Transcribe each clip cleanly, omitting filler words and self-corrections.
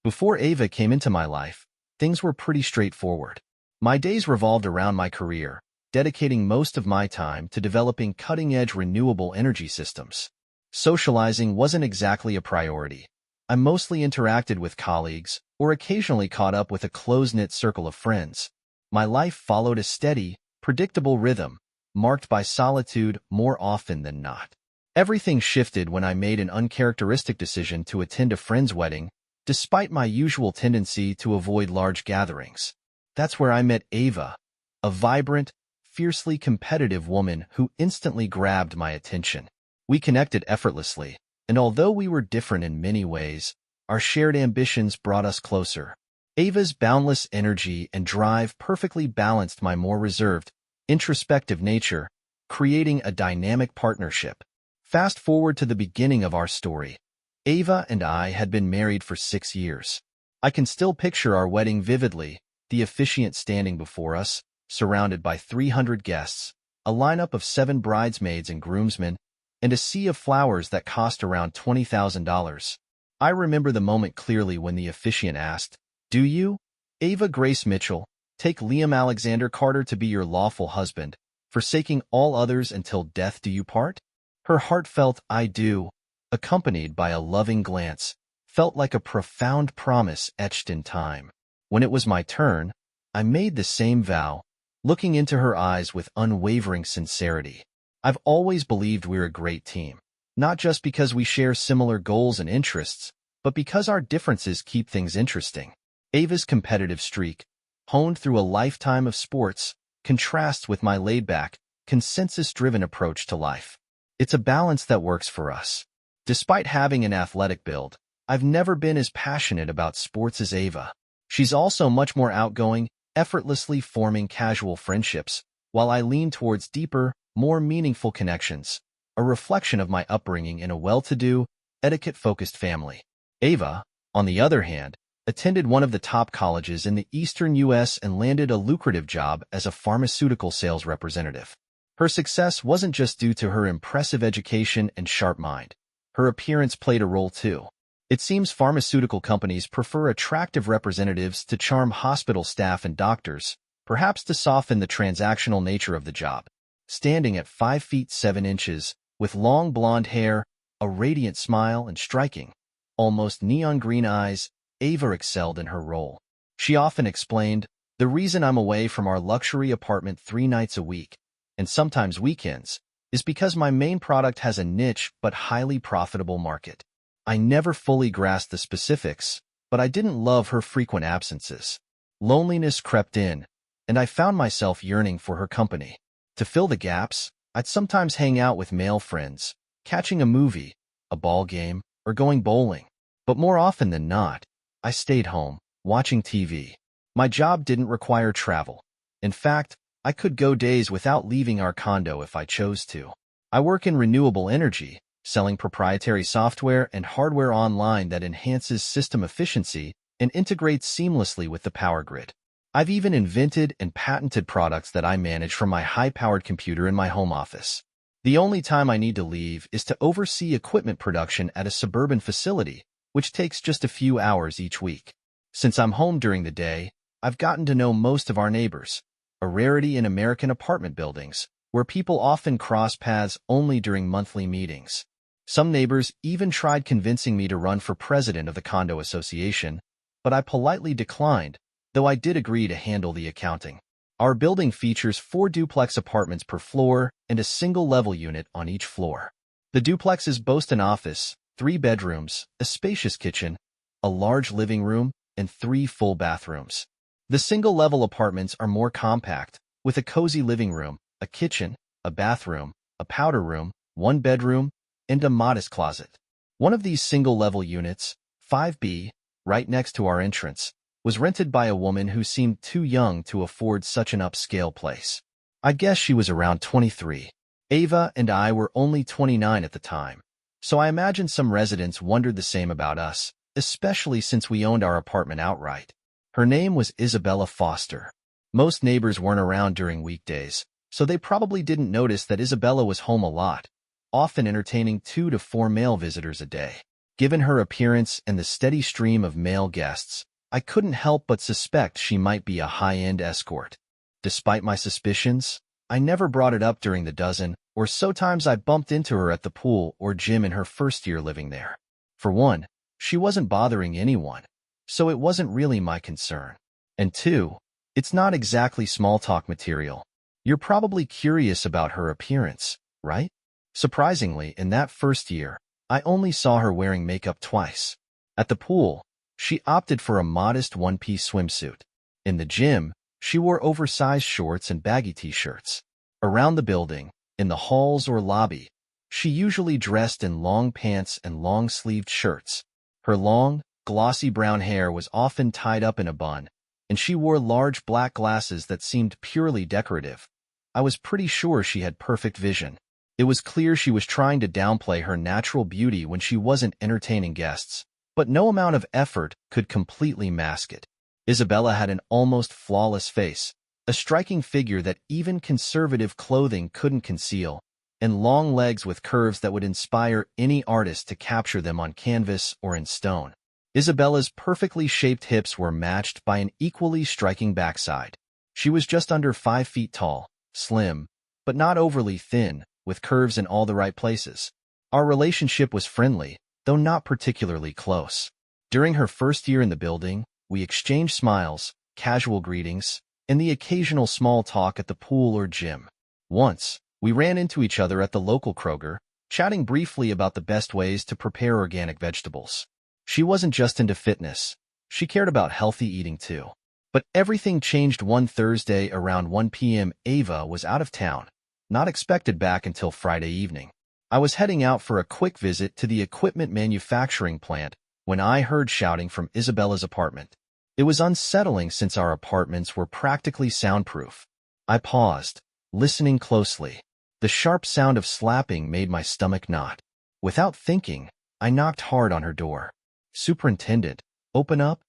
Before Ava came into my life, things were pretty straightforward. My days revolved around my career, dedicating most of my time to developing cutting-edge renewable energy systems. Socializing wasn't exactly a priority. I mostly interacted with colleagues or occasionally caught up with a close-knit circle of friends. My life followed a steady, predictable rhythm, marked by solitude more often than not. Everything shifted when I made an uncharacteristic decision to attend a friend's wedding, despite my usual tendency to avoid large gatherings. That's where I met Ava, a vibrant, fiercely competitive woman who instantly grabbed my attention. We connected effortlessly, and although we were different in many ways, our shared ambitions brought us closer. Ava's boundless energy and drive perfectly balanced my more reserved, introspective nature, creating a dynamic partnership. Fast forward to the beginning of our story. Ava and I had been married for 6 years. I can still picture our wedding vividly, the officiant standing before us, surrounded by 300 guests, a lineup of 7 bridesmaids and groomsmen, and a sea of flowers that cost around $20,000. I remember the moment clearly when the officiant asked, "Do you, Ava Grace Mitchell, take Liam Alexander Carter to be your lawful husband, forsaking all others until death do you part?" Her heartfelt "I do," accompanied by a loving glance, felt like a profound promise etched in time. When it was my turn, I made the same vow, looking into her eyes with unwavering sincerity. I've always believed we're a great team, not just because we share similar goals and interests, but because our differences keep things interesting. Ava's competitive streak, honed through a lifetime of sports, contrasts with my laid-back, consensus-driven approach to life. It's a balance that works for us. Despite having an athletic build, I've never been as passionate about sports as Ava. She's also much more outgoing, effortlessly forming casual friendships, while I lean towards deeper, more meaningful connections, a reflection of my upbringing in a well-to-do, etiquette-focused family. Ava, on the other hand, attended one of the top colleges in the eastern U.S. and landed a lucrative job as a pharmaceutical sales representative. Her success wasn't just due to her impressive education and sharp mind. Her appearance played a role too. It seems pharmaceutical companies prefer attractive representatives to charm hospital staff and doctors, perhaps to soften the transactional nature of the job. Standing at 5 feet 7 inches, with long blonde hair, a radiant smile, and striking, almost neon green eyes, Ava excelled in her role. She often explained, "The reason I'm away from our luxury apartment 3 nights a week, and sometimes weekends, is because my main product has a niche but highly profitable market." I never fully grasped the specifics, but I didn't love her frequent absences. Loneliness crept in, and I found myself yearning for her company. To fill the gaps, I'd sometimes hang out with male friends, catching a movie, a ball game, or going bowling. But more often than not, I stayed home, watching TV. My job didn't require travel. In fact, I could go days without leaving our condo if I chose to. I work in renewable energy, selling proprietary software and hardware online that enhances system efficiency and integrates seamlessly with the power grid. I've even invented and patented products that I manage from my high-powered computer in my home office. The only time I need to leave is to oversee equipment production at a suburban facility, which takes just a few hours each week. Since I'm home during the day, I've gotten to know most of our neighbors, a rarity in American apartment buildings, where people often cross paths only during monthly meetings. Some neighbors even tried convincing me to run for president of the condo association, but I politely declined, though I did agree to handle the accounting. Our building features 4 duplex apartments per floor and a single-level unit on each floor. The duplexes boast an office, 3 bedrooms, a spacious kitchen, a large living room, and 3 full bathrooms. The single-level apartments are more compact, with a cozy living room, a kitchen, a bathroom, a powder room, 1 bedroom, and a modest closet. One of these single-level units, 5B, right next to our entrance, was rented by a woman who seemed too young to afford such an upscale place. I guess she was around 23. Ava and I were only 29 at the time, so I imagine some residents wondered the same about us, especially since we owned our apartment outright. Her name was Isabella Foster. Most neighbors weren't around during weekdays, so they probably didn't notice that Isabella was home a lot, often entertaining 2 to 4 male visitors a day. Given her appearance and the steady stream of male guests, I couldn't help but suspect she might be a high-end escort. Despite my suspicions, I never brought it up during the dozen or so times I bumped into her at the pool or gym in her first year living there. For one, she wasn't bothering anyone, so it wasn't really my concern. And two, it's not exactly small talk material. You're probably curious about her appearance, right? Surprisingly, in that first year, I only saw her wearing makeup twice. At the pool, she opted for a modest one-piece swimsuit. In the gym, she wore oversized shorts and baggy t-shirts. Around the building, in the halls or lobby, she usually dressed in long pants and long-sleeved shirts. Her long, glossy brown hair was often tied up in a bun, and she wore large black glasses that seemed purely decorative. I was pretty sure she had perfect vision. It was clear she was trying to downplay her natural beauty when she wasn't entertaining guests, but no amount of effort could completely mask it. Isabella had an almost flawless face, a striking figure that even conservative clothing couldn't conceal, and long legs with curves that would inspire any artist to capture them on canvas or in stone. Isabella's perfectly shaped hips were matched by an equally striking backside. She was just under 5 feet tall, slim, but not overly thin, with curves in all the right places. Our relationship was friendly, though not particularly close. During her first year in the building, we exchanged smiles, casual greetings, and the occasional small talk at the pool or gym. Once, we ran into each other at the local Kroger, chatting briefly about the best ways to prepare organic vegetables. She wasn't just into fitness. She cared about healthy eating too. But everything changed one Thursday around 1 p.m. Ava was out of town, not expected back until Friday evening. I was heading out for a quick visit to the equipment manufacturing plant when I heard shouting from Isabella's apartment. It was unsettling since our apartments were practically soundproof. I paused, listening closely. The sharp sound of slapping made my stomach knot. Without thinking, I knocked hard on her door. "Superintendent, open up?"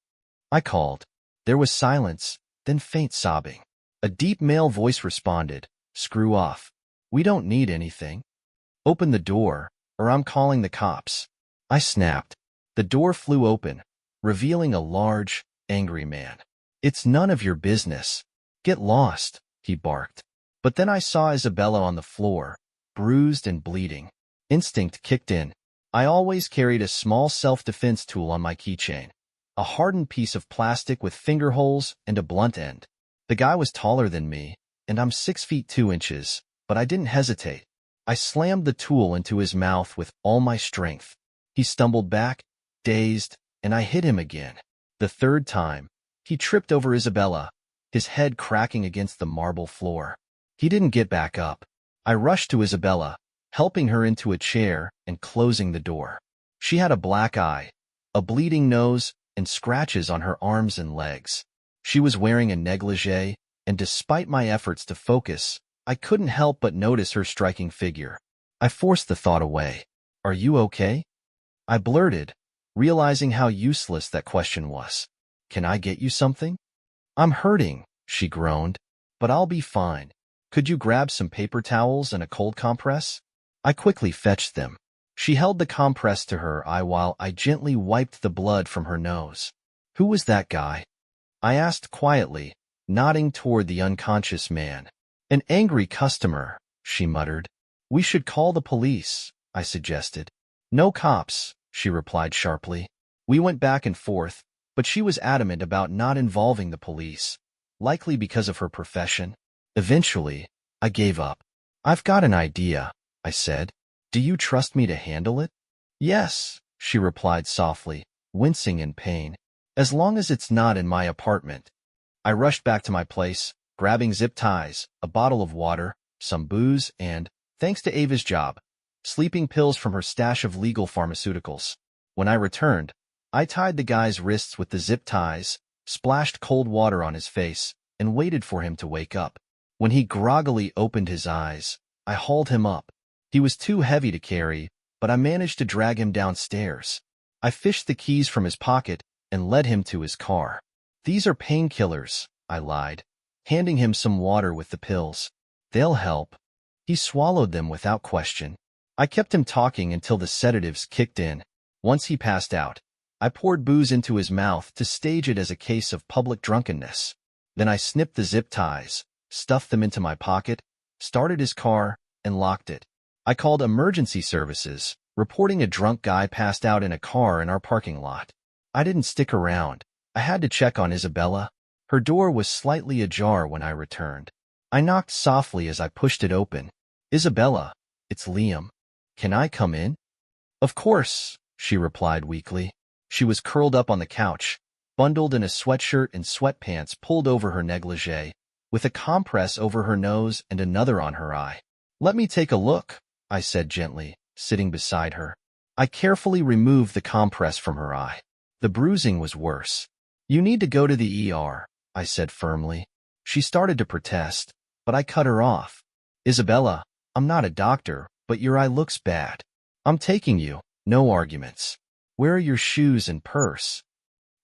I called. There was silence, then faint sobbing. A deep male voice responded, "Screw off. We don't need anything. Open the door, or I'm calling the cops." I snapped. The door flew open, revealing a large, angry man. "It's none of your business. Get lost," he barked. But then I saw Isabella on the floor, bruised and bleeding. Instinct kicked in. I always carried a small self-defense tool on my keychain, a hardened piece of plastic with finger holes and a blunt end. The guy was taller than me, and I'm 6 feet 2 inches, but I didn't hesitate. I slammed the tool into his mouth with all my strength. He stumbled back, dazed, and I hit him again. The third time, he tripped over Isabella, his head cracking against the marble floor. He didn't get back up. I rushed to Isabella, helping her into a chair and closing the door. She had a black eye, a bleeding nose, and scratches on her arms and legs. She was wearing a negligee, and despite my efforts to focus, I couldn't help but notice her striking figure. I forced the thought away. "Are you okay?" I blurted, realizing how useless that question was. "Can I get you something?" "I'm hurting," she groaned, "but I'll be fine. Could you grab some paper towels and a cold compress?" I quickly fetched them. She held the compress to her eye while I gently wiped the blood from her nose. "Who was that guy?" I asked quietly, nodding toward the unconscious man. "An angry customer," she muttered. "We should call the police," I suggested. "No cops," she replied sharply. We went back and forth, but she was adamant about not involving the police, likely because of her profession. Eventually, I gave up. "I've got an idea," I said. "Do you trust me to handle it?" "Yes," she replied softly, wincing in pain. "As long as it's not in my apartment." I rushed back to my place, grabbing zip ties, a bottle of water, some booze, and, thanks to Ava's job, sleeping pills from her stash of legal pharmaceuticals. When I returned, I tied the guy's wrists with the zip ties, splashed cold water on his face, and waited for him to wake up. When he groggily opened his eyes, I hauled him up. He was too heavy to carry, but I managed to drag him downstairs. I fished the keys from his pocket and led him to his car. "These are painkillers," I lied, handing him some water with the pills. "They'll help." He swallowed them without question. I kept him talking until the sedatives kicked in. Once he passed out, I poured booze into his mouth to stage it as a case of public drunkenness. Then I snipped the zip ties, stuffed them into my pocket, started his car, and locked it. I called emergency services, reporting a drunk guy passed out in a car in our parking lot. I didn't stick around. I had to check on Isabella. Her door was slightly ajar when I returned. I knocked softly as I pushed it open. "Isabella, it's Liam. Can I come in?" "Of course," she replied weakly. She was curled up on the couch, bundled in a sweatshirt and sweatpants pulled over her negligee, with a compress over her nose and another on her eye. "Let me take a look," I said gently, sitting beside her. I carefully removed the compress from her eye. The bruising was worse. "You need to go to the ER, I said firmly. She started to protest, but I cut her off. "Isabella, I'm not a doctor, but your eye looks bad. I'm taking you, no arguments. Where are your shoes and purse?"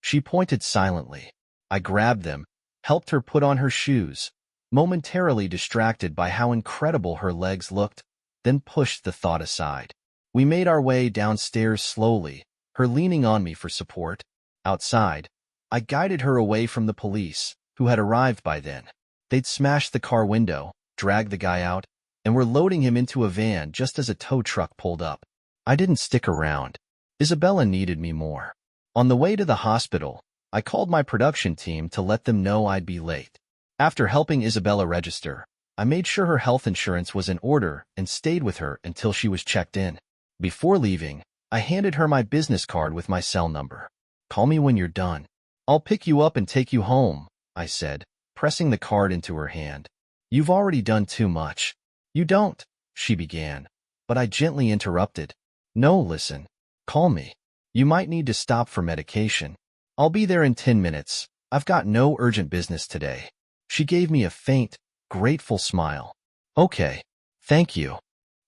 She pointed silently. I grabbed them, helped her put on her shoes, momentarily distracted by how incredible her legs looked, then pushed the thought aside. We made our way downstairs slowly, her leaning on me for support. Outside, I guided her away from the police, who had arrived by then. They'd smashed the car window, dragged the guy out, and were loading him into a van just as a tow truck pulled up. I didn't stick around. Isabella needed me more. On the way to the hospital, I called my production team to let them know I'd be late. After helping Isabella register, I made sure her health insurance was in order and stayed with her until she was checked in. Before leaving, I handed her my business card with my cell number. "Call me when you're done. I'll pick you up and take you home," I said, pressing the card into her hand. "You've already done too much." "You don't," she began, but I gently interrupted. "No, listen. Call me. You might need to stop for medication. I'll be there in 10 minutes. I've got no urgent business today." She gave me a faint, grateful smile. "Okay, thank you."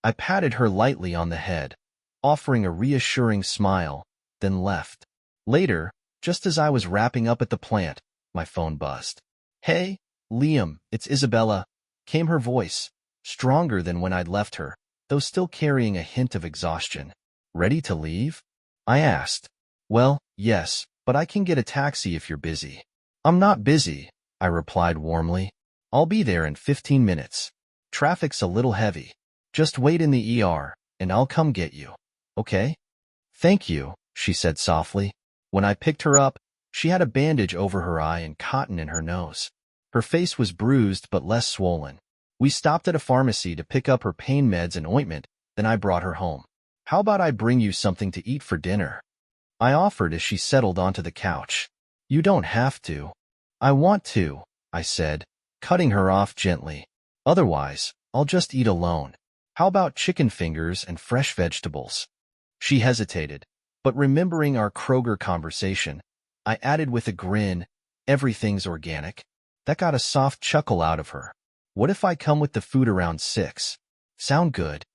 I patted her lightly on the head, offering a reassuring smile, then left. Later, just as I was wrapping up at the plant, my phone buzzed. "Hey, Liam, it's Isabella," came her voice, stronger than when I'd left her, though still carrying a hint of exhaustion. "Ready to leave?" I asked. "Well, yes, but I can get a taxi if you're busy." "I'm not busy," I replied warmly. "I'll be there in 15 minutes. Traffic's a little heavy. Just wait in the ER, and I'll come get you. Okay?" "Thank you," she said softly. When I picked her up, she had a bandage over her eye and cotton in her nose. Her face was bruised but less swollen. We stopped at a pharmacy to pick up her pain meds and ointment, then I brought her home. "How about I bring you something to eat for dinner?" I offered as she settled onto the couch. "You don't have to." "I want to," I said, cutting her off gently. "Otherwise, I'll just eat alone. How about chicken fingers and fresh vegetables?" She hesitated, but remembering our Kroger conversation, I added with a grin, "Everything's organic." That got a soft chuckle out of her. "What if I come with the food around 6? Sound good?"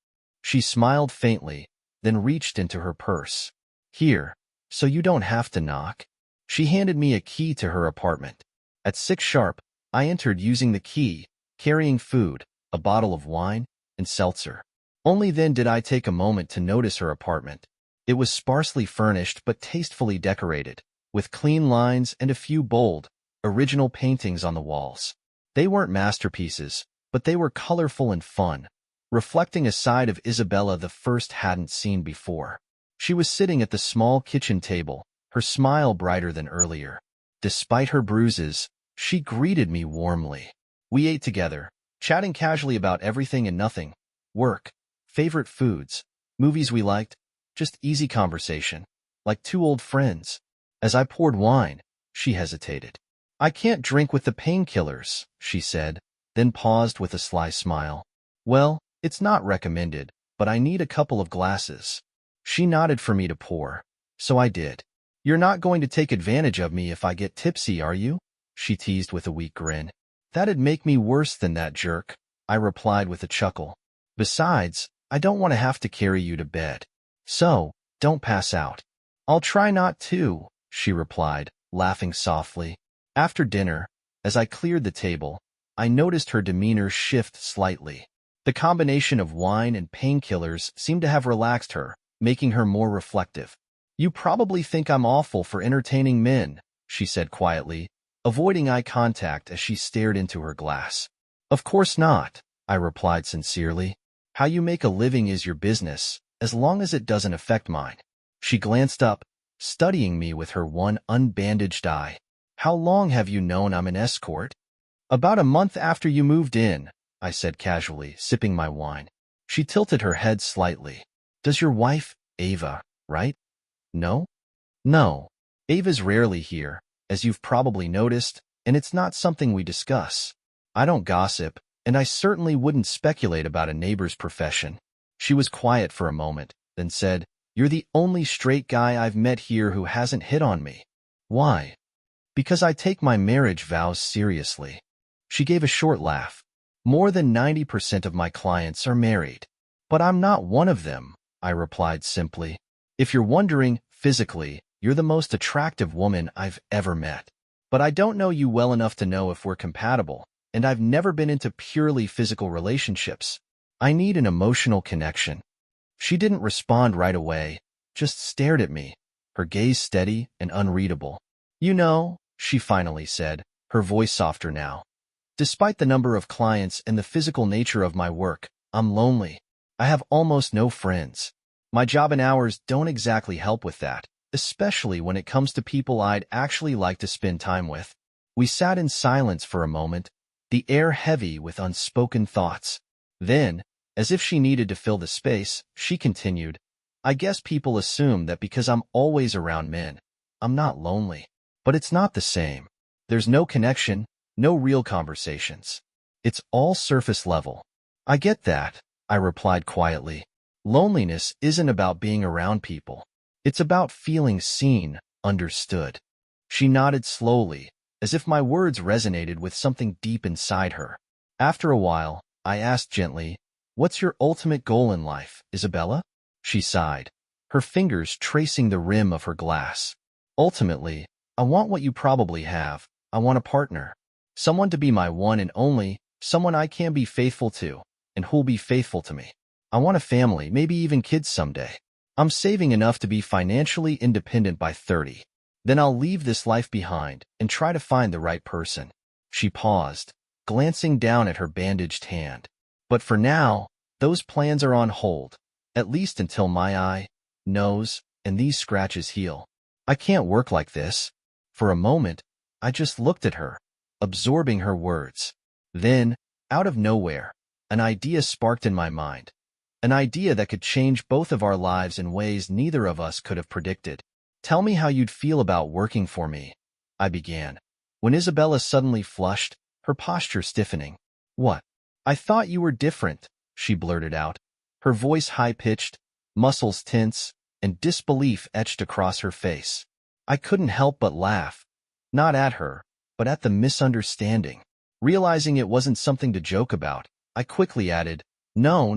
She smiled faintly, then reached into her purse. "Here, so you don't have to knock." She handed me a key to her apartment. At 6 sharp, I entered using the key, carrying food, a bottle of wine, and seltzer. Only then did I take a moment to notice her apartment. It was sparsely furnished but tastefully decorated, with clean lines and a few bold, original paintings on the walls. They weren't masterpieces, but they were colorful and fun, reflecting a side of Isabella the first hadn't seen before. She was sitting at the small kitchen table, her smile brighter than earlier. Despite her bruises, she greeted me warmly. We ate together, chatting casually about everything and nothing. Work, favorite foods, movies we liked, just easy conversation, like two old friends. As I poured wine, she hesitated. "I can't drink with the painkillers," she said, then paused with a sly smile. "Well, it's not recommended, but I need a couple of glasses." She nodded for me to pour, so I did. "You're not going to take advantage of me if I get tipsy, are you?" she teased with a weak grin. "That'd make me worse than that jerk," I replied with a chuckle. "Besides, I don't want to have to carry you to bed. So, don't pass out." "I'll try not to," she replied, laughing softly. After dinner, as I cleared the table, I noticed her demeanor shift slightly. The combination of wine and painkillers seemed to have relaxed her, making her more reflective. You probably think I'm awful for entertaining men, she said quietly, avoiding eye contact as she stared into her glass. Of course not, I replied sincerely. How you make a living is your business, as long as it doesn't affect mine. She glanced up, studying me with her one unbandaged eye. How long have you known I'm an escort? About a month after you moved in, I said casually, sipping my wine. She tilted her head slightly. Does your wife, Ava, right? No? No. Ava's rarely here, as you've probably noticed, and it's not something we discuss. I don't gossip, and I certainly wouldn't speculate about a neighbor's profession. She was quiet for a moment, then said, You're the only straight guy I've met here who hasn't hit on me. Why? Because I take my marriage vows seriously. She gave a short laugh. More than 90% of my clients are married. But I'm not one of them, I replied simply. If you're wondering, physically, you're the most attractive woman I've ever met. But I don't know you well enough to know if we're compatible, and I've never been into purely physical relationships. I need an emotional connection. She didn't respond right away, just stared at me, her gaze steady and unreadable. You know, she finally said, her voice softer now. Despite the number of clients and the physical nature of my work, I'm lonely. I have almost no friends. My job and hours don't exactly help with that, especially when it comes to people I'd actually like to spend time with. We sat in silence for a moment, the air heavy with unspoken thoughts. Then, as if she needed to fill the space, she continued, I guess people assume that because I'm always around men, I'm not lonely. But it's not the same. There's no connection, no real conversations. It's all surface level. I get that, I replied quietly. Loneliness isn't about being around people. It's about feeling seen, understood. She nodded slowly, as if my words resonated with something deep inside her. After a while, I asked gently, What's your ultimate goal in life, Isabella? She sighed, her fingers tracing the rim of her glass. Ultimately, I want what you probably have. I want a partner. Someone to be my one and only, someone I can be faithful to, and who'll be faithful to me. I want a family, maybe even kids someday. I'm saving enough to be financially independent by 30. Then I'll leave this life behind and try to find the right person. She paused, glancing down at her bandaged hand. But for now, those plans are on hold, at least until my eye, nose, and these scratches heal. I can't work like this. For a moment, I just looked at her, absorbing her words. Then, out of nowhere, an idea sparked in my mind. An idea that could change both of our lives in ways neither of us could have predicted. Tell me how you'd feel about working for me, I began, when Isabella suddenly flushed, her posture stiffening. What? I thought you were different, she blurted out, her voice high-pitched, muscles tense, and disbelief etched across her face. I couldn't help but laugh, not at her, but at the misunderstanding. Realizing it wasn't something to joke about, I quickly added, No,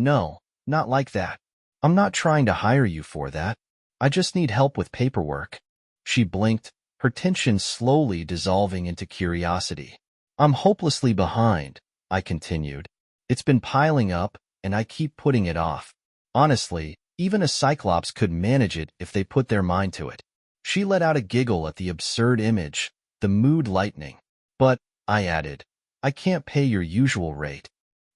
not like that. I'm not trying to hire you for that. I just need help with paperwork. She blinked, her tension slowly dissolving into curiosity. I'm hopelessly behind, I continued. It's been piling up, and I keep putting it off. Honestly, even a cyclops could manage it if they put their mind to it. She let out a giggle at the absurd image, the mood lightening. But, I added, I can't pay your usual rate.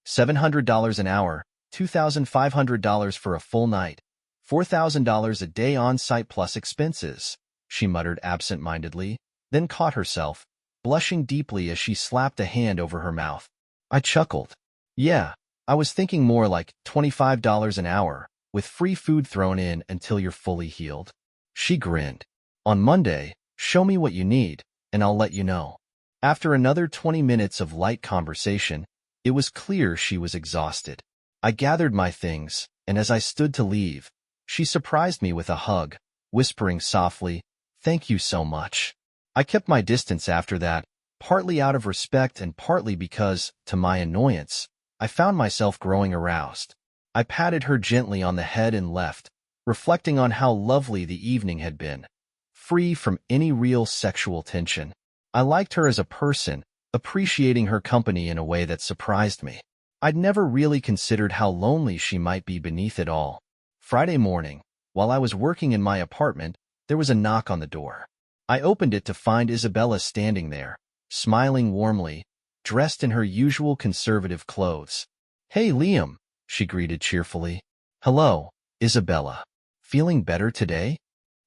$700 an hour, $2,500 for a full night, $4,000 a day on-site plus expenses, she muttered absent-mindedly, then caught herself, blushing deeply as she slapped a hand over her mouth. I chuckled. Yeah, I was thinking more like $25 an hour, with free food thrown in until you're fully healed. She grinned. On Monday, show me what you need, and I'll let you know. After another 20 minutes of light conversation, it was clear she was exhausted. I gathered my things, and as I stood to leave, she surprised me with a hug, whispering softly, Thank you so much. I kept my distance after that, partly out of respect and partly because, to my annoyance, I found myself growing aroused. I patted her gently on the head and left, reflecting on how lovely the evening had been, free from any real sexual tension. I liked her as a person, appreciating her company in a way that surprised me. I'd never really considered how lonely she might be beneath it all. Friday morning, while I was working in my apartment, there was a knock on the door. I opened it to find Isabella standing there, smiling warmly, dressed in her usual conservative clothes. "Hey, Liam," she greeted cheerfully. "Hello, Isabella. Feeling better today?"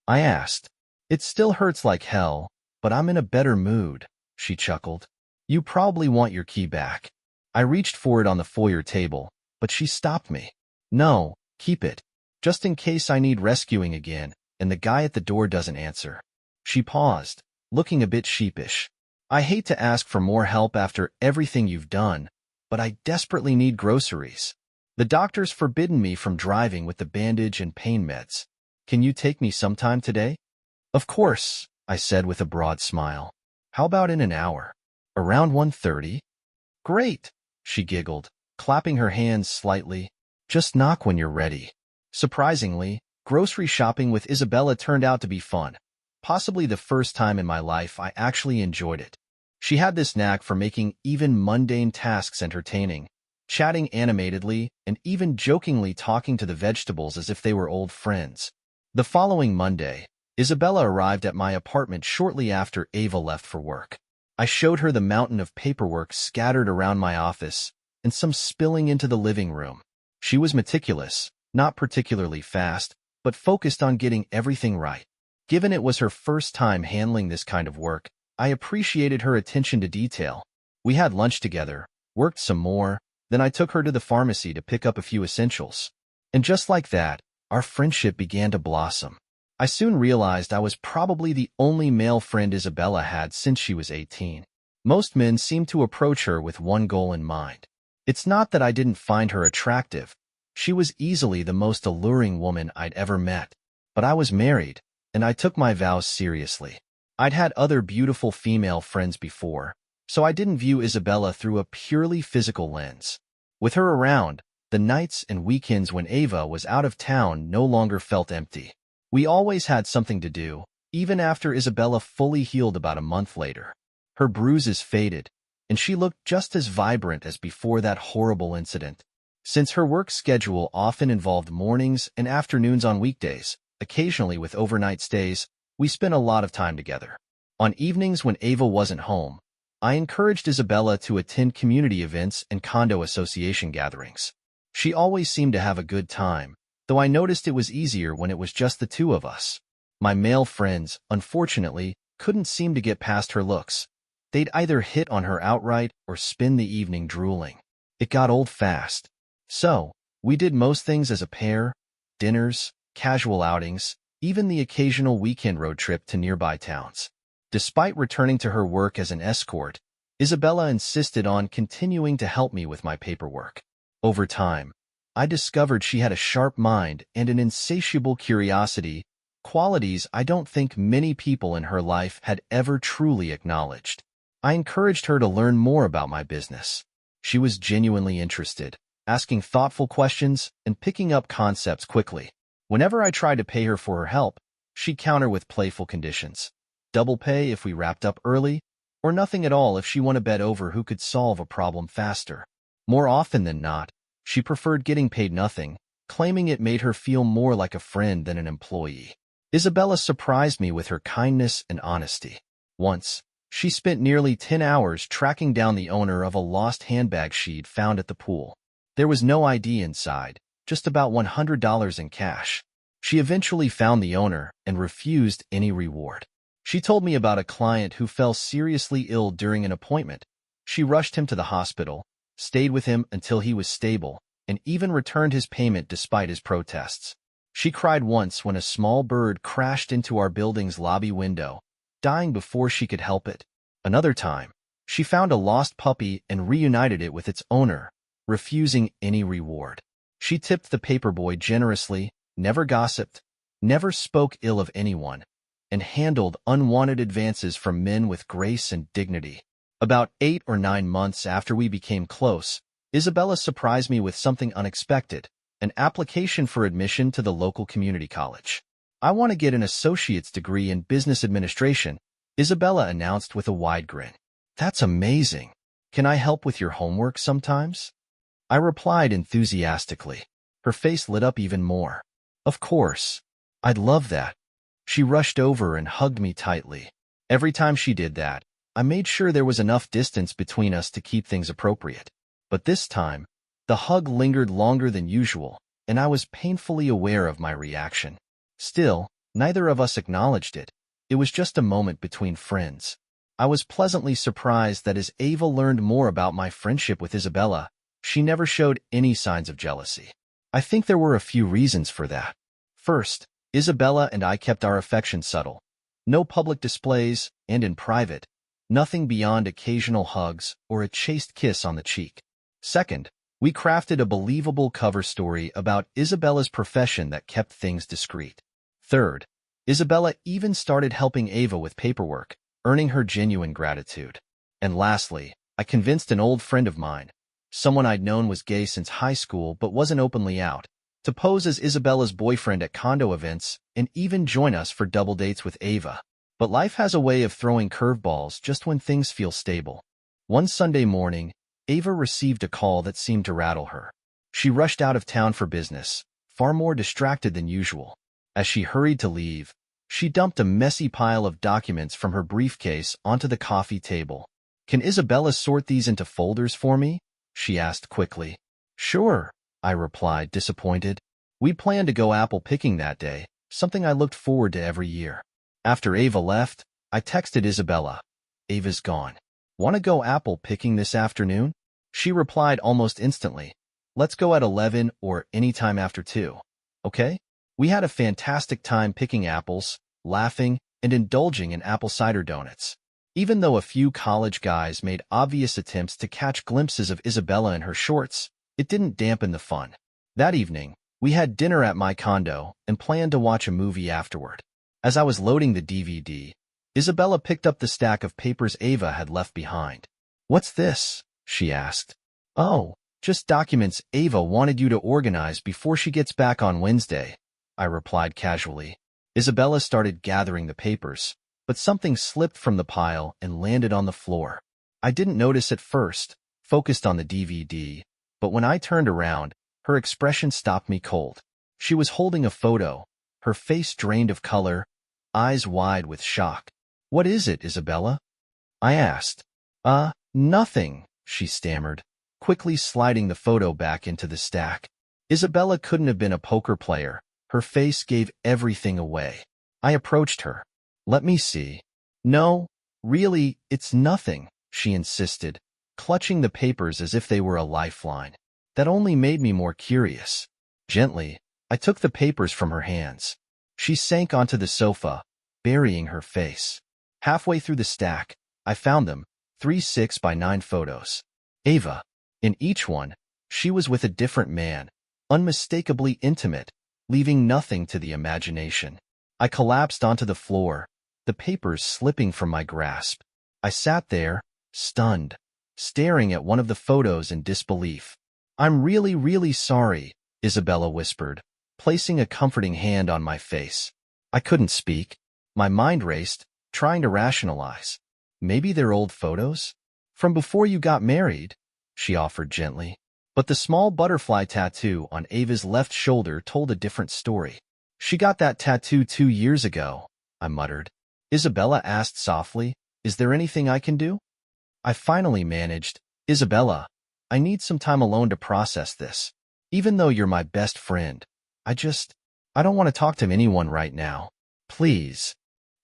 I asked. "It still hurts like hell, but I'm in a better mood," she chuckled. "You probably want your key back." I reached for it on the foyer table, but she stopped me. "No, keep it. Just in case I need rescuing again, and the guy at the door doesn't answer." She paused, looking a bit sheepish. "I hate to ask for more help after everything you've done, but I desperately need groceries. The doctor's forbidden me from driving with the bandage and pain meds. Can you take me sometime today?" "Of course," I said with a broad smile. "How about in an hour? Around 1:30? "Great," she giggled, clapping her hands slightly. "Just knock when you're ready." Surprisingly, grocery shopping with Isabella turned out to be fun. Possibly the first time in my life I actually enjoyed it. She had this knack for making even mundane tasks entertaining, chatting animatedly and even jokingly talking to the vegetables as if they were old friends. The following Monday, Isabella arrived at my apartment shortly after Ava left for work. I showed her the mountain of paperwork scattered around my office and some spilling into the living room. She was meticulous, not particularly fast, but focused on getting everything right. Given it was her first time handling this kind of work, I appreciated her attention to detail. We had lunch together, worked some more, then I took her to the pharmacy to pick up a few essentials. And just like that, our friendship began to blossom. I soon realized I was probably the only male friend Isabella had since she was 18. Most men seemed to approach her with one goal in mind. It's not that I didn't find her attractive. She was easily the most alluring woman I'd ever met. But I was married, and I took my vows seriously. I'd had other beautiful female friends before, so I didn't view Isabella through a purely physical lens. With her around, the nights and weekends when Ava was out of town no longer felt empty. We always had something to do, even after Isabella fully healed about a month later. Her bruises faded, and she looked just as vibrant as before that horrible incident. Since her work schedule often involved mornings and afternoons on weekdays, occasionally with overnight stays, we spent a lot of time together. On evenings when Ava wasn't home, I encouraged Isabella to attend community events and condo association gatherings. She always seemed to have a good time, though I noticed it was easier when it was just the two of us. My male friends, unfortunately, couldn't seem to get past her looks. They'd either hit on her outright or spend the evening drooling. It got old fast. So, we did most things as a pair: dinners, casual outings, even the occasional weekend road trip to nearby towns. Despite returning to her work as an escort, Isabella insisted on continuing to help me with my paperwork. Over time, I discovered she had a sharp mind and an insatiable curiosity, qualities I don't think many people in her life had ever truly acknowledged. I encouraged her to learn more about my business. She was genuinely interested, asking thoughtful questions and picking up concepts quickly. Whenever I tried to pay her for her help, she'd counter with playful conditions. Double pay if we wrapped up early, or nothing at all if she won a bet over who could solve a problem faster. More often than not, she preferred getting paid nothing, claiming it made her feel more like a friend than an employee. Isabella surprised me with her kindness and honesty. Once, she spent nearly 10 hours tracking down the owner of a lost handbag she'd found at the pool. There was no ID inside, just about $100 in cash. She eventually found the owner and refused any reward. She told me about a client who fell seriously ill during an appointment. She rushed him to the hospital, stayed with him until he was stable, and even returned his payment despite his protests. She cried once when a small bird crashed into our building's lobby window, dying before she could help it. Another time, she found a lost puppy and reunited it with its owner, refusing any reward. She tipped the paperboy generously, never gossiped, never spoke ill of anyone, and handled unwanted advances from men with grace and dignity. About 8 or 9 months after we became close, Isabella surprised me with something unexpected: an application for admission to the local community college. "I want to get an associate's degree in business administration," Isabella announced with a wide grin. "That's amazing. Can I help with your homework sometimes?" I replied enthusiastically. Her face lit up even more. "Of course. I'd love that." She rushed over and hugged me tightly. Every time she did that, I made sure there was enough distance between us to keep things appropriate. But this time, the hug lingered longer than usual, and I was painfully aware of my reaction. Still, neither of us acknowledged it. It was just a moment between friends. I was pleasantly surprised that as Ava learned more about my friendship with Isabella, she never showed any signs of jealousy. I think there were a few reasons for that. First, Isabella and I kept our affection subtle. No public displays, and in private, nothing beyond occasional hugs or a chaste kiss on the cheek. Second, we crafted a believable cover story about Isabella's profession that kept things discreet. Third, Isabella even started helping Ava with paperwork, earning her genuine gratitude. And lastly, I convinced an old friend of mine, someone I'd known was gay since high school but wasn't openly out, to pose as Isabella's boyfriend at condo events and even join us for double dates with Ava. But life has a way of throwing curveballs just when things feel stable. One Sunday morning, Ava received a call that seemed to rattle her. She rushed out of town for business, far more distracted than usual. As she hurried to leave, she dumped a messy pile of documents from her briefcase onto the coffee table. "Can Isabella sort these into folders for me?" she asked quickly. "Sure," I replied, disappointed. We planned to go apple picking that day, something I looked forward to every year. After Ava left, I texted Isabella. "Ava's gone. Want to go apple picking this afternoon?" She replied almost instantly. "Let's go at 11 or any time after 2. Okay?" We had a fantastic time picking apples, laughing, and indulging in apple cider donuts. Even though a few college guys made obvious attempts to catch glimpses of Isabella in her shorts, it didn't dampen the fun. That evening, we had dinner at my condo and planned to watch a movie afterward. As I was loading the DVD, Isabella picked up the stack of papers Ava had left behind. "What's this?" she asked. "Oh, just documents Ava wanted you to organize before she gets back on Wednesday," I replied casually. Isabella started gathering the papers, but something slipped from the pile and landed on the floor. I didn't notice at first, focused on the DVD, but when I turned around, her expression stopped me cold. She was holding a photo, her face drained of color, eyes wide with shock. "What is it, Isabella?" I asked. Nothing," she stammered, quickly sliding the photo back into the stack. Isabella couldn't have been a poker player. Her face gave everything away. I approached her. "Let me see." "No, really, it's nothing," she insisted, clutching the papers as if they were a lifeline. That only made me more curious. Gently, I took the papers from her hands. She sank onto the sofa, burying her face. Halfway through the stack, I found them, 3 6x9 photos. Ava. In each one, she was with a different man, unmistakably intimate, leaving nothing to the imagination. I collapsed onto the floor, the papers slipping from my grasp. I sat there, stunned, staring at one of the photos in disbelief. "I'm really, really sorry," Isabella whispered, placing a comforting hand on my face. I couldn't speak. My mind raced, trying to rationalize. "Maybe they're old photos? From before you got married," she offered gently. But the small butterfly tattoo on Ava's left shoulder told a different story. "She got that tattoo 2 years ago," I muttered. Isabella asked softly, "Is there anything I can do?" I finally managed. "Isabella, I need some time alone to process this. Even though you're my best friend, I don't want to talk to anyone right now. Please."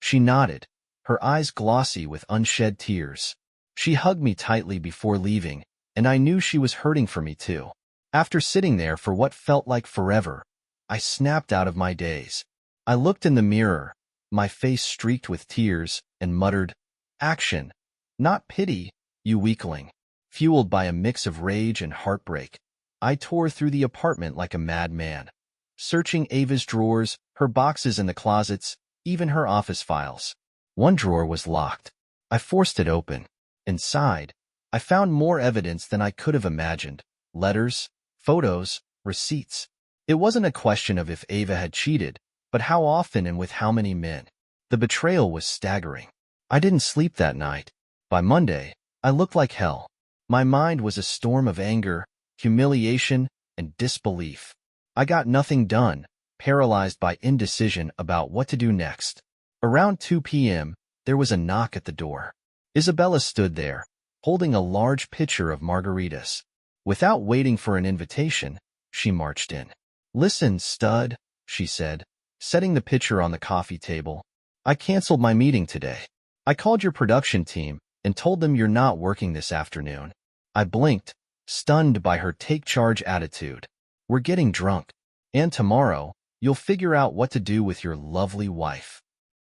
She nodded, her eyes glossy with unshed tears. She hugged me tightly before leaving, and I knew she was hurting for me too. After sitting there for what felt like forever, I snapped out of my daze. I looked in the mirror, my face streaked with tears, and muttered, "Action, not pity, you weakling." Fueled by a mix of rage and heartbreak, I tore through the apartment like a madman, searching Ava's drawers, her boxes in the closets, even her office files. One drawer was locked. I forced it open. Inside, I found more evidence than I could have imagined. Letters, photos, receipts. It wasn't a question of if Ava had cheated, but how often and with how many men. The betrayal was staggering. I didn't sleep that night. By Monday, I looked like hell. My mind was a storm of anger, humiliation, and disbelief. I got nothing done, paralyzed by indecision about what to do next. Around 2 p.m., there was a knock at the door. Isabella stood there, holding a large pitcher of margaritas. Without waiting for an invitation, she marched in. "Listen, stud," she said, setting the pitcher on the coffee table. "I canceled my meeting today. I called your production team and told them you're not working this afternoon." I blinked, stunned by her take-charge attitude. "We're getting drunk. And tomorrow, you'll figure out what to do with your lovely wife."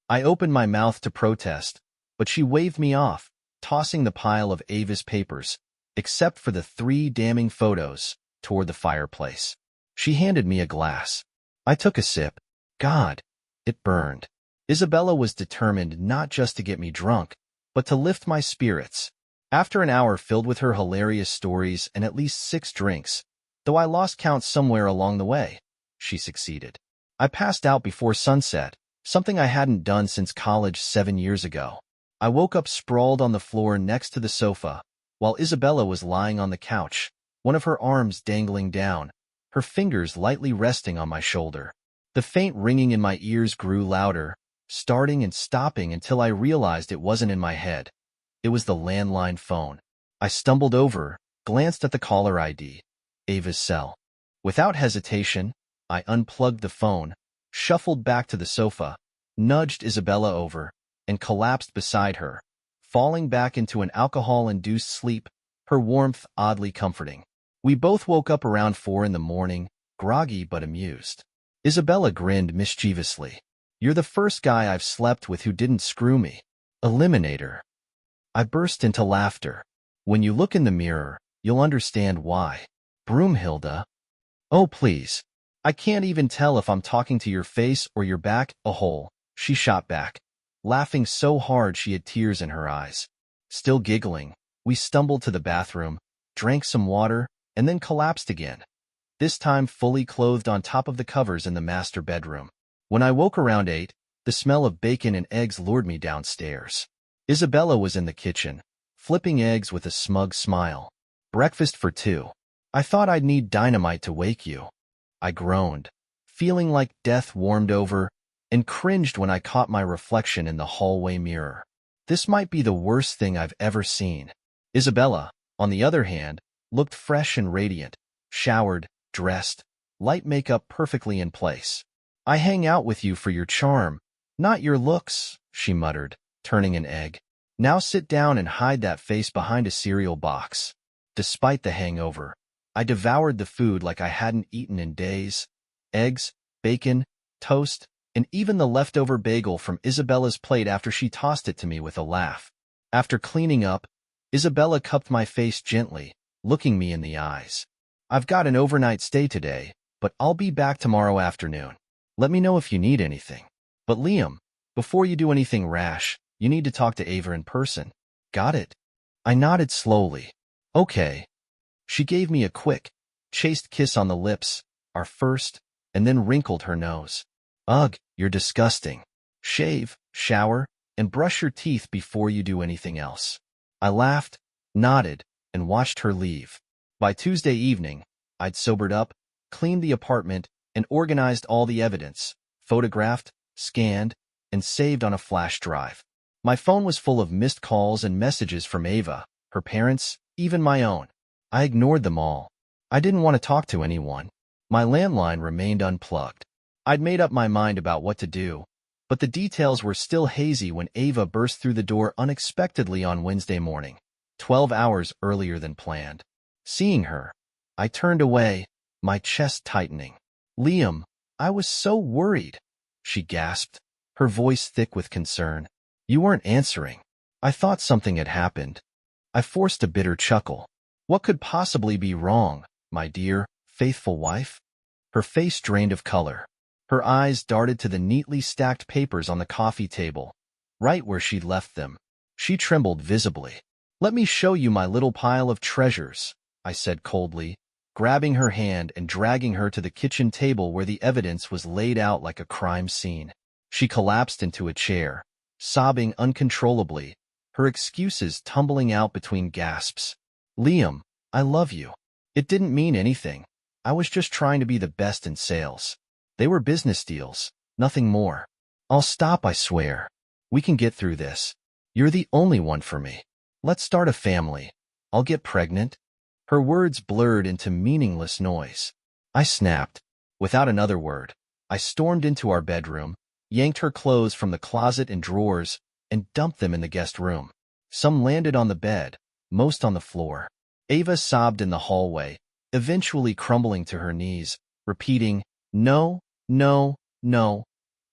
I opened my mouth to protest, but she waved me off, tossing the pile of Ava's papers, except for the 3 damning photos, toward the fireplace. She handed me a glass. I took a sip. God, it burned. Isabella was determined not just to get me drunk, but to lift my spirits. After an hour filled with her hilarious stories and at least 6 drinks, though I lost count somewhere along the way, she succeeded. I passed out before sunset, something I hadn't done since college 7 years ago. I woke up sprawled on the floor next to the sofa, while Isabella was lying on the couch, one of her arms dangling down, her fingers lightly resting on my shoulder. The faint ringing in my ears grew louder, starting and stopping until I realized it wasn't in my head. It was the landline phone. I stumbled over, glanced at the caller ID, Ava's cell. Without hesitation, I unplugged the phone, shuffled back to the sofa, nudged Isabella over, and collapsed beside her, falling back into an alcohol-induced sleep, her warmth oddly comforting. We both woke up around 4 in the morning, groggy but amused. Isabella grinned mischievously. "You're the first guy I've slept with who didn't screw me. Eliminator." I burst into laughter. "When you look in the mirror, you'll understand why. Broomhilda." "Oh, please. I can't even tell if I'm talking to your face or your back, a hole," she shot back, laughing so hard she had tears in her eyes. Still giggling, we stumbled to the bathroom, drank some water, and then collapsed again, this time fully clothed on top of the covers in the master bedroom. When I woke around 8, the smell of bacon and eggs lured me downstairs. Isabella was in the kitchen, flipping eggs with a smug smile. "Breakfast for 2. I thought I'd need dynamite to wake you." I groaned, feeling like death warmed over, and cringed when I caught my reflection in the hallway mirror. This might be the worst thing I've ever seen. Isabella, on the other hand, looked fresh and radiant, showered, dressed, light makeup perfectly in place. "I hang out with you for your charm, not your looks," she muttered, turning an egg. "Now sit down and hide that face behind a cereal box." Despite the hangover, I devoured the food like I hadn't eaten in days. Eggs, bacon, toast, and even the leftover bagel from Isabella's plate after she tossed it to me with a laugh. After cleaning up, Isabella cupped my face gently, looking me in the eyes. "I've got an overnight stay today, but I'll be back tomorrow afternoon. Let me know if you need anything. But Liam, before you do anything rash, you need to talk to Ava in person. Got it?" I nodded slowly. "Okay." She gave me a quick, chaste kiss on the lips, our first, and then wrinkled her nose. "Ugh, you're disgusting. Shave, shower, and brush your teeth before you do anything else." I laughed, nodded, and watched her leave. By Tuesday evening, I'd sobered up, cleaned the apartment, and organized all the evidence, photographed, scanned, and saved on a flash drive. My phone was full of missed calls and messages from Ava, her parents, even my own. I ignored them all. I didn't want to talk to anyone. My landline remained unplugged. I'd made up my mind about what to do, but the details were still hazy when Ava burst through the door unexpectedly on Wednesday morning, 12 hours earlier than planned. Seeing her, I turned away, my chest tightening. "Liam, I was so worried," she gasped, her voice thick with concern. "You weren't answering. I thought something had happened." I forced a bitter chuckle. "What could possibly be wrong, my dear, faithful wife?" Her face drained of color. Her eyes darted to the neatly stacked papers on the coffee table, right where she'd left them. She trembled visibly. "Let me show you my little pile of treasures," I said coldly, grabbing her hand and dragging her to the kitchen table where the evidence was laid out like a crime scene. She collapsed into a chair, sobbing uncontrollably, her excuses tumbling out between gasps. "Liam, I love you. It didn't mean anything. I was just trying to be the best in sales." They were business deals, nothing more. I'll stop, I swear. We can get through this. You're the only one for me. Let's start a family. I'll get pregnant. Her words blurred into meaningless noise. I snapped. Without another word, I stormed into our bedroom, yanked her clothes from the closet and drawers, and dumped them in the guest room. Some landed on the bed, most on the floor. Ava sobbed in the hallway, eventually crumbling to her knees, repeating, "No, no, no,"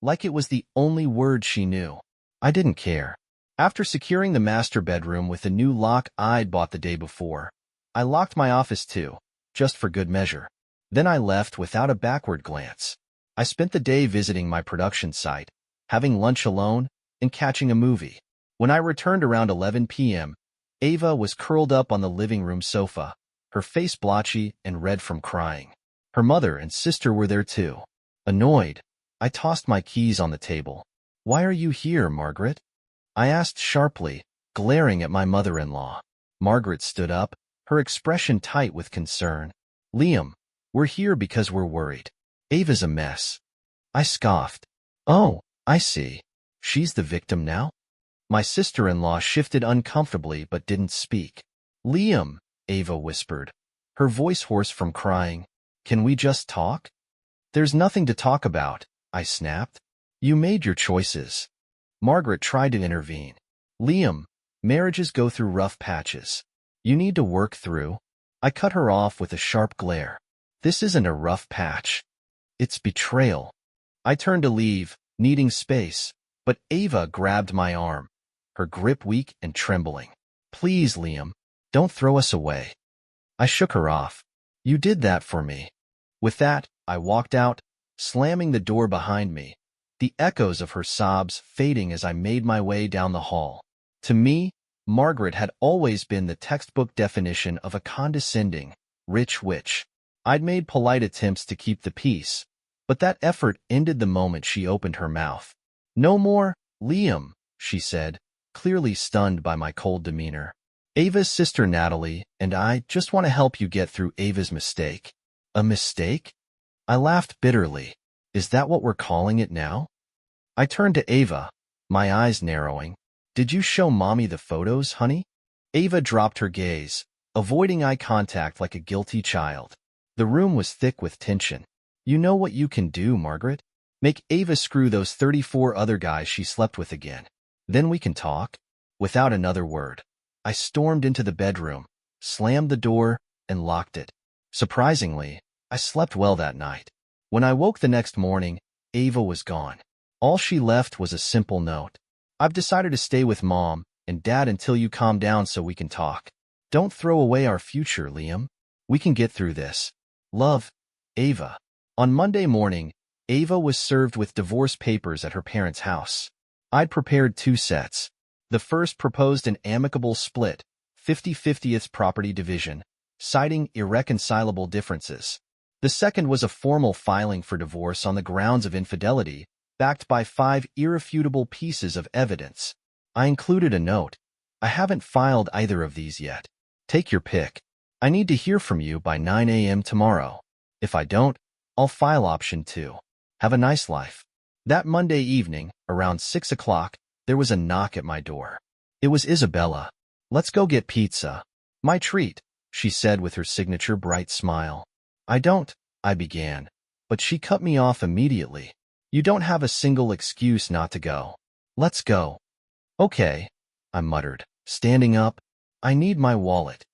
like it was the only word she knew. I didn't care. After securing the master bedroom with the new lock I'd bought the day before, I locked my office too, just for good measure. Then I left without a backward glance. I spent the day visiting my production site, having lunch alone, and catching a movie. When I returned around 11 p.m., Ava was curled up on the living room sofa, her face blotchy and red from crying. Her mother and sister were there too. Annoyed, I tossed my keys on the table. "Why are you here, Margaret?" I asked sharply, glaring at my mother-in-law. Margaret stood up, her expression tight with concern. "Liam, we're here because we're worried. Ava's a mess." I scoffed. "Oh, I see. She's the victim now?" My sister-in-law shifted uncomfortably but didn't speak. "Liam," Ava whispered, her voice hoarse from crying, "can we just talk?" "There's nothing to talk about," I snapped. "You made your choices." Margaret tried to intervene. "Liam, marriages go through rough patches. You need to work through." I cut her off with a sharp glare. "This isn't a rough patch. It's betrayal." I turned to leave, needing space, but Ava grabbed my arm, her grip weak and trembling. "Please, Liam, don't throw us away." I shook her off. "You did that for me." With that, I walked out, slamming the door behind me, the echoes of her sobs fading as I made my way down the hall. To me, Margaret had always been the textbook definition of a condescending, rich witch. I'd made polite attempts to keep the peace, but that effort ended the moment she opened her mouth. "No more, Liam," she said, clearly stunned by my cold demeanor. "Ava's sister Natalie and I just want to help you get through Ava's mistake." "A mistake?" I laughed bitterly. "Is that what we're calling it now?" I turned to Ava, my eyes narrowing. "Did you show Mommy the photos, honey?" Ava dropped her gaze, avoiding eye contact like a guilty child. The room was thick with tension. "You know what you can do, Margaret? Make Ava screw those 34 other guys she slept with again. Then we can talk." Without another word, I stormed into the bedroom, slammed the door, and locked it. Surprisingly, I slept well that night. When I woke the next morning, Ava was gone. All she left was a simple note. "I've decided to stay with Mom and Dad until you calm down so we can talk. Don't throw away our future, Liam. We can get through this. Love, Ava." On Monday morning, Ava was served with divorce papers at her parents' house. I'd prepared 2 sets. The first proposed an amicable split, 50/50th property division, citing irreconcilable differences. The second was a formal filing for divorce on the grounds of infidelity, backed by 5 irrefutable pieces of evidence. I included a note. "I haven't filed either of these yet. Take your pick. I need to hear from you by 9 a.m. tomorrow. If I don't, I'll file option 2. Have a nice life." That Monday evening, around 6 o'clock, there was a knock at my door. It was Isabella. "Let's go get pizza." "My treat," she said with her signature bright smile. I began, but she cut me off immediately. "You don't have a single excuse not to go. Let's go." "Okay," I muttered, standing up. "I need my wallet."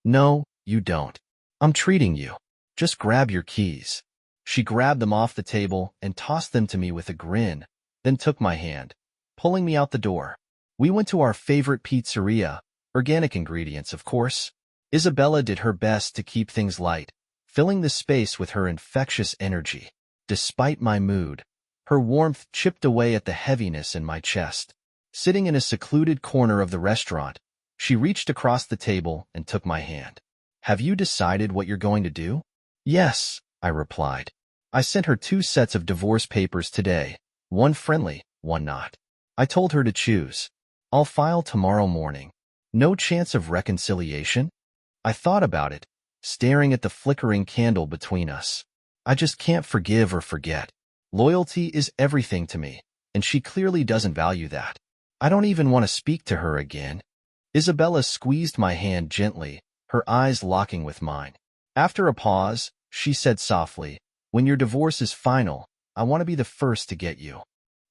"No, you don't. I'm treating you. Just grab your keys." She grabbed them off the table and tossed them to me with a grin, then took my hand, pulling me out the door. We went to our favorite pizzeria, organic ingredients, of course. Isabella did her best to keep things light, filling the space with her infectious energy. Despite my mood, her warmth chipped away at the heaviness in my chest. Sitting in a secluded corner of the restaurant, she reached across the table and took my hand. "Have you decided what you're going to do?" "Yes," I replied. I sent her 2 sets of divorce papers today, one friendly, one not. I told her to choose. "I'll file tomorrow morning." "No chance of reconciliation?" I thought about it, staring at the flickering candle between us. "I just can't forgive or forget." Loyalty is everything to me, and she clearly doesn't value that. I don't even want to speak to her again. Isabella squeezed my hand gently, her eyes locking with mine. After a pause, she said softly, "When your divorce is final, I want to be the first to get you."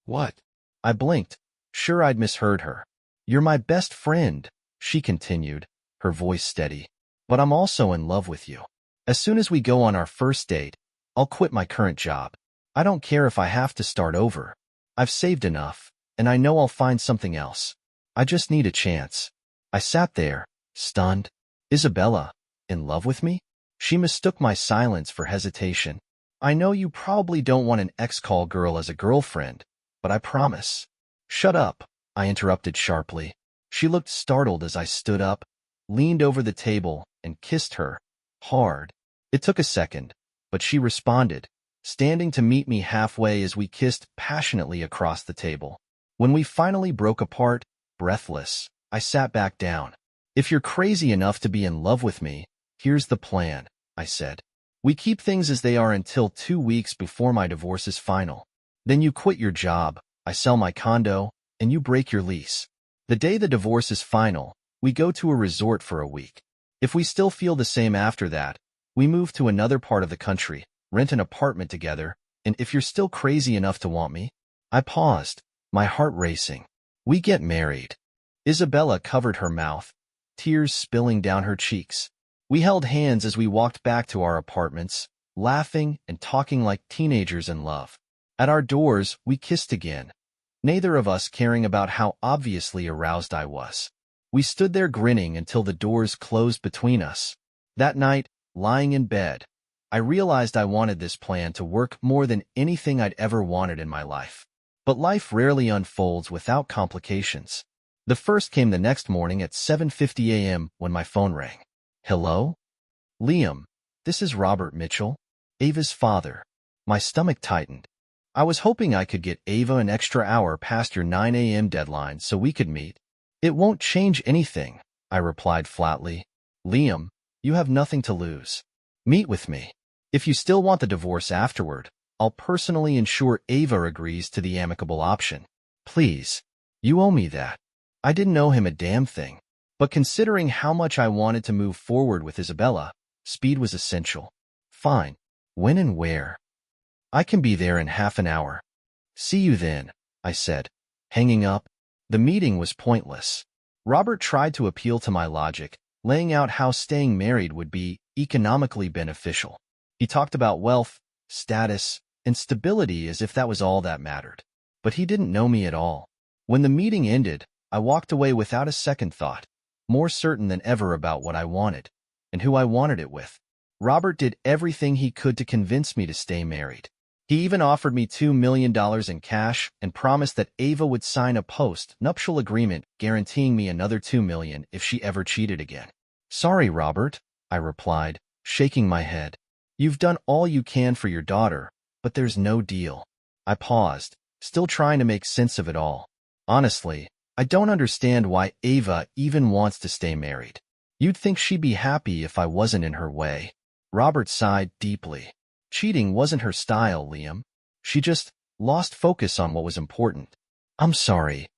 What? I blinked, sure I'd misheard her. "You're my best friend," she continued, her voice steady. "But I'm also in love with you. As soon as we go on our first date, I'll quit my current job. I don't care if I have to start over. I've saved enough, and I know I'll find something else. I just need a chance." I sat there, stunned. Isabella, in love with me? She mistook my silence for hesitation. "I know you probably don't want an ex-call girl as a girlfriend, but I promise." "Shut up," I interrupted sharply. She looked startled as I stood up, leaned over the table, and kissed her, hard. It took a second, but she responded, standing to meet me halfway as we kissed passionately across the table. When we finally broke apart, breathless, I sat back down. "If you're crazy enough to be in love with me, here's the plan," I said. "We keep things as they are until 2 weeks before my divorce is final. Then you quit your job, I sell my condo, and you break your lease. The day the divorce is final, we go to a resort for a week. If we still feel the same after that, we move to another part of the country, rent an apartment together, and if you're still crazy enough to want me..." I paused, my heart racing. "We get married." Isabella covered her mouth, tears spilling down her cheeks. We held hands as we walked back to our apartments, laughing and talking like teenagers in love. At our doors, we kissed again, neither of us caring about how obviously aroused I was. We stood there grinning until the doors closed between us. That night, lying in bed, I realized I wanted this plan to work more than anything I'd ever wanted in my life. But life rarely unfolds without complications. The first came the next morning at 7:50 a.m. when my phone rang. "Hello? Liam, this is Robert Mitchell, Ava's father." My stomach tightened. "I was hoping I could get Ava an extra hour past your 9 a.m. deadline so we could meet." "It won't change anything," I replied flatly. "Liam, you have nothing to lose. Meet with me. If you still want the divorce afterward, I'll personally ensure Ava agrees to the amicable option. Please, you owe me that." I didn't know him a damn thing, but considering how much I wanted to move forward with Isabella, speed was essential. "Fine. When and where?" "I can be there in half an hour." "See you then," I said, hanging up. The meeting was pointless. Robert tried to appeal to my logic, laying out how staying married would be economically beneficial. He talked about wealth, status, and stability as if that was all that mattered. But he didn't know me at all. When the meeting ended, I walked away without a second thought, more certain than ever about what I wanted, and who I wanted it with. Robert did everything he could to convince me to stay married. He even offered me $2 million in cash and promised that Ava would sign a post-nuptial agreement guaranteeing me another $2 million if she ever cheated again. "Sorry, Robert," I replied, shaking my head. "You've done all you can for your daughter, but there's no deal." I paused, still trying to make sense of it all. "Honestly, I don't understand why Ava even wants to stay married. You'd think she'd be happy if I wasn't in her way." Robert sighed deeply. "Cheating wasn't her style, Liam. She just lost focus on what was important." "I'm sorry."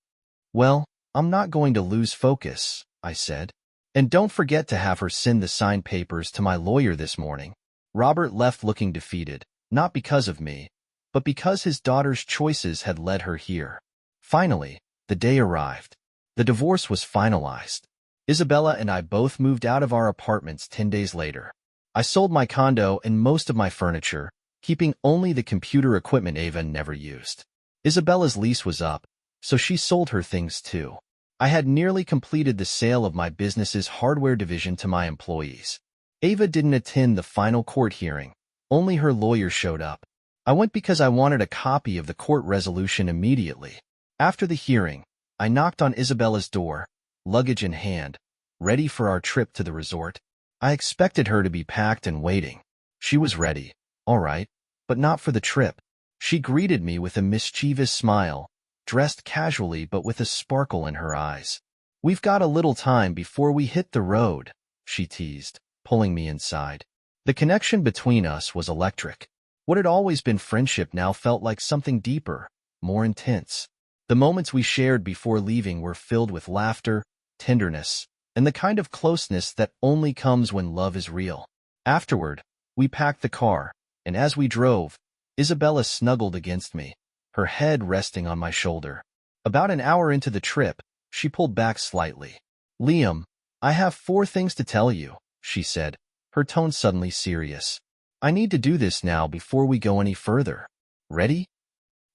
"Well, I'm not going to lose focus," I said. "And don't forget to have her send the signed papers to my lawyer this morning." Robert left looking defeated, not because of me, but because his daughter's choices had led her here. Finally, the day arrived. The divorce was finalized. Isabella and I both moved out of our apartments 10 days later. I sold my condo and most of my furniture, keeping only the computer equipment Ava never used. Isabella's lease was up, so she sold her things too. I had nearly completed the sale of my business's hardware division to my employees. Ava didn't attend the final court hearing. Only her lawyer showed up. I went because I wanted a copy of the court resolution immediately. After the hearing, I knocked on Isabella's door, luggage in hand, ready for our trip to the resort. I expected her to be packed and waiting. She was ready, all right, but not for the trip. She greeted me with a mischievous smile, dressed casually but with a sparkle in her eyes. "We've got a little time before we hit the road," she teased, pulling me inside. The connection between us was electric. What had always been friendship now felt like something deeper, more intense. The moments we shared before leaving were filled with laughter, tenderness, and the kind of closeness that only comes when love is real. Afterward, we packed the car, and as we drove, Isabella snuggled against me, her head resting on my shoulder. About an hour into the trip, she pulled back slightly. "Liam, I have 4 things to tell you," she said, her tone suddenly serious. "I need to do this now before we go any further. Ready?"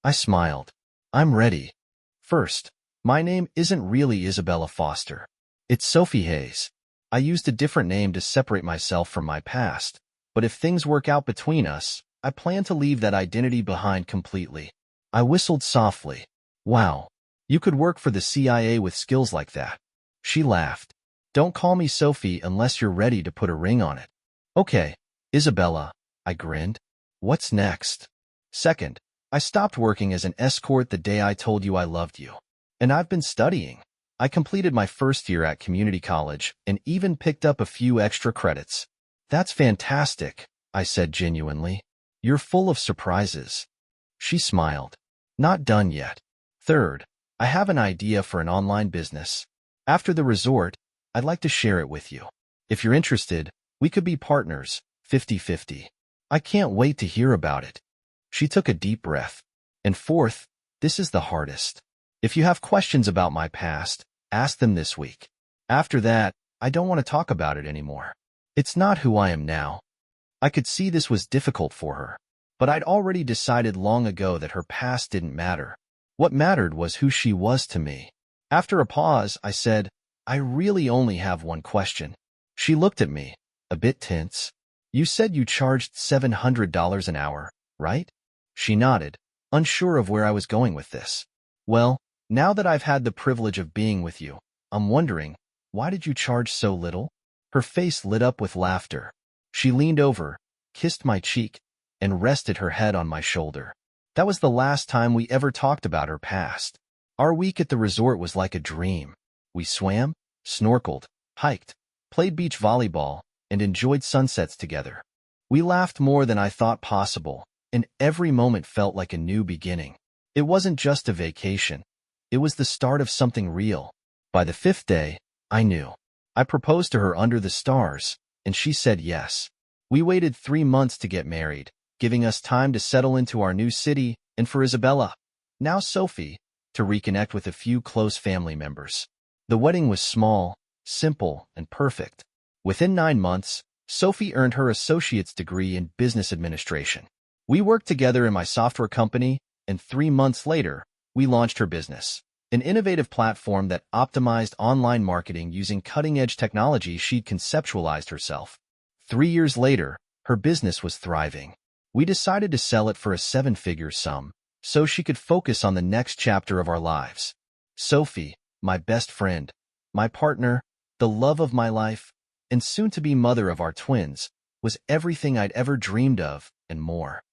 I smiled. "I'm ready. First, my name isn't really Isabella Foster. It's Sophie Hayes. I used a different name to separate myself from my past, but if things work out between us, I plan to leave that identity behind completely." I whistled softly. "Wow, you could work for the CIA with skills like that." She laughed. "Don't call me Sophie unless you're ready to put a ring on it." "Okay, Isabella," I grinned. "What's next?" "Second, I stopped working as an escort the day I told you I loved you. And I've been studying. I completed my first year at community college and even picked up a few extra credits." "That's fantastic," I said genuinely. "You're full of surprises." She smiled. "Not done yet. Third, I have an idea for an online business. After the resort, I'd like to share it with you. If you're interested, we could be partners, 50-50. I can't wait to hear about it." She took a deep breath. "And fourth, this is the hardest. If you have questions about my past, ask them this week. After that, I don't want to talk about it anymore. It's not who I am now." I could see this was difficult for her, but I'd already decided long ago that her past didn't matter. What mattered was who she was to me. After a pause, I said, "I really only have one question." She looked at me, a bit tense. "You said you charged $700 an hour, right?" She nodded, unsure of where I was going with this. "Well, now that I've had the privilege of being with you, I'm wondering, why did you charge so little?" Her face lit up with laughter. She leaned over, kissed my cheek, and rested her head on my shoulder. That was the last time we ever talked about her past. Our week at the resort was like a dream. We swam, snorkeled, hiked, played beach volleyball, and enjoyed sunsets together. We laughed more than I thought possible, and every moment felt like a new beginning. It wasn't just a vacation. It was the start of something real. By the 5th day, I knew. I proposed to her under the stars, and she said yes. We waited 3 months to get married, giving us time to settle into our new city and for Isabella, now Sophie, to reconnect with a few close family members. The wedding was small, simple, and perfect. Within 9 months, Sophie earned her associate's degree in business administration. We worked together in my software company, and 3 months later, we launched her business, an innovative platform that optimized online marketing using cutting-edge technology she'd conceptualized herself. 3 years later, her business was thriving. We decided to sell it for a 7-figure sum, so she could focus on the next chapter of our lives. Sophie, my best friend, my partner, the love of my life, and soon-to-be mother of our twins, was everything I'd ever dreamed of and more.